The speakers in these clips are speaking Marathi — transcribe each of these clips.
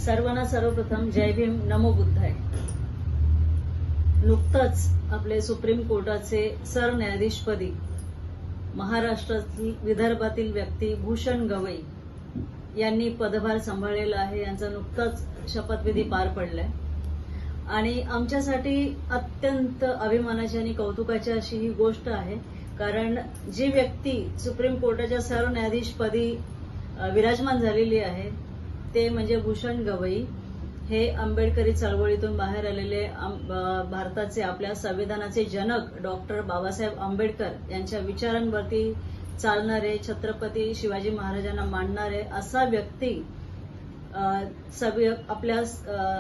सर्वांना सर्वप्रथम जय भीम, नमो बुद्धाय। नुकतंच आपले सुप्रीम कोर्टाचे सरन्यायाधीशपदी महाराष्ट्रातील विदर्भातील व्यक्ती भूषण गवई यांनी पदभार सांभाळलेला आहे। यांचा नुकताच शपथविधी पार पडलाय आणि आमच्यासाठी अत्यंत अभिमानाची आणि कौतुकाची अशी ही गोष्ट आहे, कारण जी व्यक्ती सुप्रीम कोर्टाच्या सरन्यायाधीशपदी विराजमान झालेली आहे ते म्हणजे भूषण गवई। हे आंबेडकरी चळवळीतून बाहेर आलेले भारताचे आपल्या संविधानाचे जनक डॉक्टर बाबासाहेब आंबेडकर यांच्या विचारांवरती चालणारे, छत्रपती शिवाजी महाराजांना मानणारे असा व्यक्ती आपल्या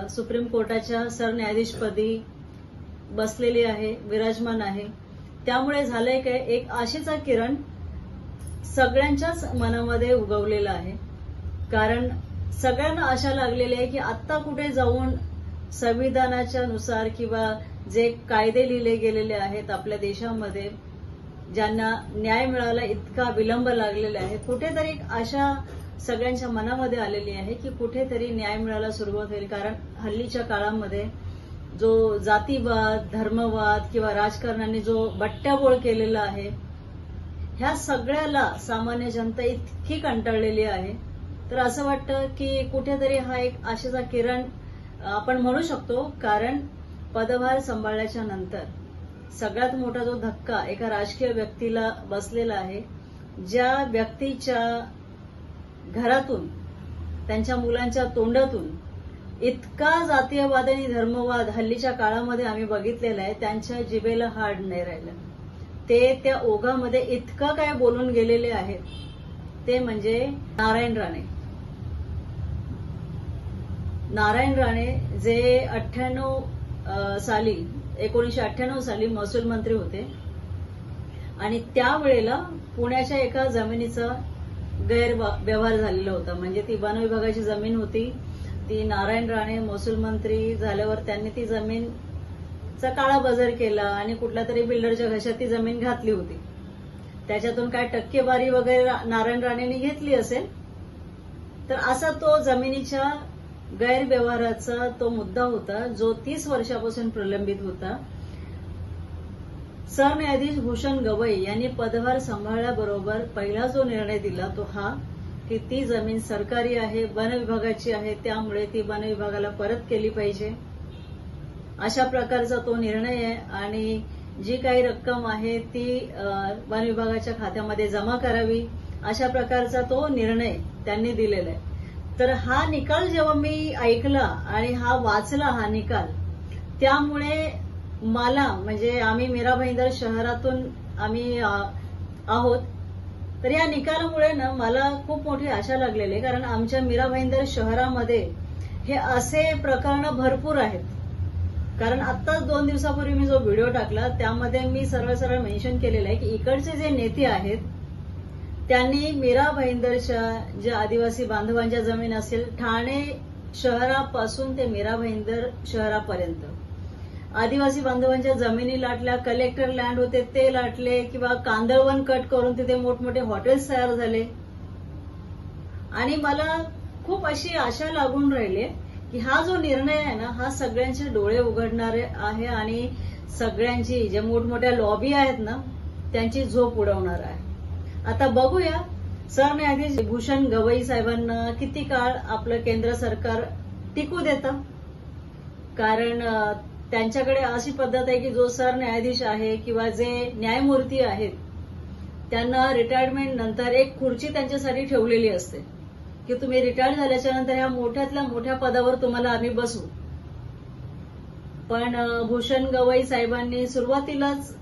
सुप्रीम कोर्टाच्या सरन्यायाधीशपदी बसलेली आहे, विराजमान आहे। त्यामुळे झालंय काय, एक आशेचा किरण सगळ्यांच्याच मनामध्ये उगवलेला आहे, कारण सगळ्यांना आशा लागलेली आहे की आता कुठे जाऊन संविधानाच्या नुसार किंवा जे कायदे लिहिले गेलेले आहेत आपल्या देशामध्ये, ज्यांना न्याय मिळायला इतका विलंब लागलेला आहे, कुठेतरी एक आशा सगळ्यांच्या मनामध्ये आलेली आहे की कुठेतरी न्याय मिळायला सुरुवात होईल। कारण हल्लीच्या काळामध्ये जो जातीवाद, धर्मवाद किंवा राजकारणाने जो बट्ट्याबोळ केलेला आहे, ह्या सगळ्याला सामान्य जनता इतकी कंटाळलेली आहे। तर असं वाटतं की कुठेतरी हा एक आशेचा किरण आपण म्हणू शकतो, कारण पदभार सांभाळल्याच्या नंतर सगळ्यात मोठा जो धक्का एका राजकीय व्यक्तीला बसलेला आहे, ज्या व्यक्तीच्या घरातून, त्यांच्या मुलांच्या तोंडातून इतका जातीयवाद आणि धर्मवाद हल्लीच्या काळामध्ये आम्ही बघितलेला आहे, त्यांच्या जिभेला हाड नाही राहिलं। ते त्या ओघामध्ये इतकं काय बोलून गेलेले आहेत, ते म्हणजे नारायण राणे। नारायण राणे जे 1998 साली महसूल मंत्री होते आणि त्यावेळेला पुण्याच्या एका जमिनीचा गैरव्यवहार झालेला होता। म्हणजे ती वन विभागाची जमीन होती, ती नारायण राणे महसूल मंत्री झाल्यावर त्यांनी ती जमीनचा काळाबाजार केला आणि कुठल्या तरी बिल्डरच्या घशात ती जमीन घातली होती। त्याच्यातून काय टक्केवारी वगैरे नारायण राणेंनी घेतली असेल, तर असा तो जमिनीच्या गैरव्यवहाराचा तो मुद्दा होता, जो 30 वर्षापासून प्रलंबित होता। सरन्यायाधीश भूषण गवई यांनी पदभार सांभाळल्याबरोबर पहिला जो निर्णय दिला तो हा की ती जमीन सरकारी आहे, वन विभागाची आहे, त्यामुळे ती वन विभागाला परत केली पाहिजे, अशा प्रकारचा तो निर्णय आहे। आणि जी काही रक्कम आहे ती वन विभागाच्या खात्यामध्ये जमा करावी, अशा प्रकारचा तो निर्णय त्यांनी दिलेला आहे। तर हा निकाल जेव्हा मी ऐकला आणि हा वाचला हा निकाल, त्यामुळे मला, म्हणजे आम्ही मीरा भाईंदर शहरातून आम्ही आहोत, तर या निकालामुळे ना मला खूप मोठी आशा लागलेली आहे, कारण आमच्या मीरा भाईंदर शहरामध्ये हे असे प्रकरणं भरपूर आहेत। कारण आत्ताच 2 दिवसापूर्वी मी जो व्हिडिओ टाकला त्यामध्ये मी सरळ मेन्शन केलेलं आहे की इकडचे जे नेते आहेत त्यांनी मीरा भाईंदरच्या ज्या आदिवासी बांधवांच्या जमीन असेल, ठाणे शहरापासून ते मीरा भाईंदर शहरापर्यंत आदिवासी बांधवांच्या जमिनी लाटल्या, कलेक्टर लँड होते ते लाटले, किंवा कांदळवन कट करून तिथे मोठमोठे हॉटेल्स तयार झाले। आणि मला खूप अशी आशा लागून राहिली की हा जो निर्णय आहे ना, हा सगळ्यांचे डोळे उघडणारे आहे आणि सगळ्यांची जे मोठमोठ्या लॉबी आहेत ना, त्यांची झोप उडवणार आहे। आता बघूया सरन्यायाधीश भूषण गवई साहेबांना किती काळ आपलं केंद्र सरकार टिकू देतं, कारण त्यांच्याकडे अशी पद्धत आहे की जो सरन्यायाधीश आहे किंवा जे न्यायमूर्ती आहेत त्यांना रिटायरमेंट नंतर एक खुर्ची त्यांच्यासाठी ठेवलेली असते की तुम्ही रिटायर झाल्याच्या नंतर ह्या मोठ्यातल्या मोठ्या पदावर तुम्हाला आम्ही बसवू। पण भूषण गवई साहेबांनी सुरुवातीलाच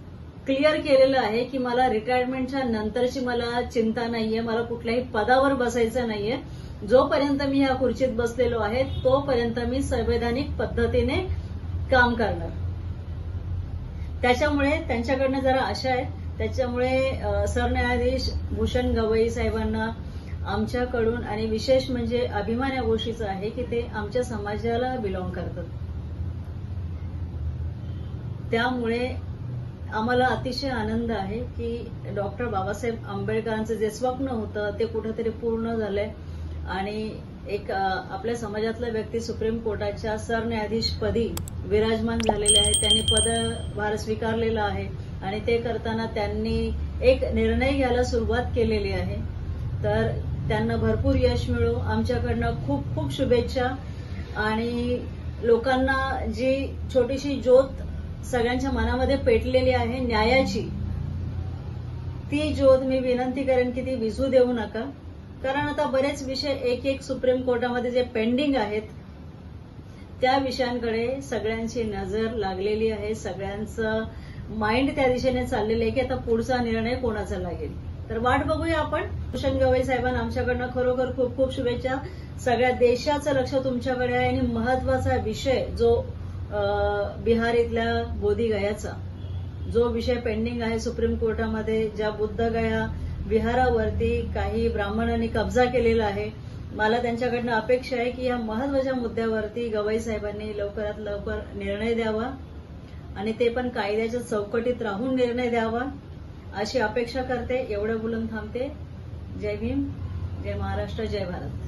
क्लिअर केलेलं आहे की मला रिटायरमेंटच्या नंतरची मला चिंता नाहीये, मला कुठल्याही पदावर बसायचं नाहीये, जोपर्यंत मी ह्या खुर्चीत बसलेलो आहे तोपर्यंत मी संवैधानिक पद्धतीने काम करणार। त्याच्यामुळे त्यांच्याकडनं जरा आशा आहे, त्याच्यामुळे सरन्यायाधीश भूषण गवई साहेबांना आमच्याकडून, आणि विशेष म्हणजे अभिमान या गोष्टीचा आहे की ते आमच्या समाजाला बिलॉंग करतात, त्यामुळे आम्हाला अतिशय आनंद आहे की डॉक्टर बाबासाहेब आंबेडकरांचं जे स्वप्न होतं ते कुठेतरी पूर्ण झालंय आणि एक आपल्या समाजातला व्यक्ती सुप्रीम कोर्टाच्या सरन्यायाधीशपदी विराजमान झालेले आहे. त्यांनी पदभार स्वीकारलेला आहे आणि ते करताना त्यांनी एक निर्णय घ्यायला सुरुवात केलेली आहे. तर त्यांना भरपूर यश मिळो, आमच्याकडनं खूप खूप शुभेच्छा. आणि लोकांना जी छोटीशी ज्योत सगळ्यांच्या मनामध्ये पेटलेली आहे न्यायाची, ती ज्योत मी विनंती करेन की ती विझू देऊ नका. कारण आता बरेच विषय एक एक सुप्रीम कोर्टामध्ये जे पेंडिंग आहेत त्या विषयांकडे सगळ्यांची नजर लागलेली आहे. सगळ्यांचं माइंड त्या दिशेने चाललेलं आहे की आता पुढचा निर्णय कोणाचा लागेल. तर वाट बघूया आपण. भूषण गवई साहेबांना आमच्याकडनं खरोखर खूप खूप शुभेच्छा. सगळ्या देशाचं लक्ष तुमच्याकडे आहे आणि महत्वाचा विषय जो बिहार इथल्या बोधगयाचा जो विषय पेंडिंग आहे सुप्रीम कोर्टामध्ये, ज्या बुद्धगया विहारावरती काही ब्राह्मणांनी कब्जा केलेला आहे, मला त्यांच्याकडनं अपेक्षा आहे की या महत्वाच्या मुद्द्यावरती गवई साहेबांनी लवकरात लवकर निर्णय द्यावा आणि ते पण कायद्याच्या चौकटीत राहून निर्णय द्यावा अशी अपेक्षा करते. एवढं बोलून थांबते. जय भीम, जय महाराष्ट्र, जय भारत.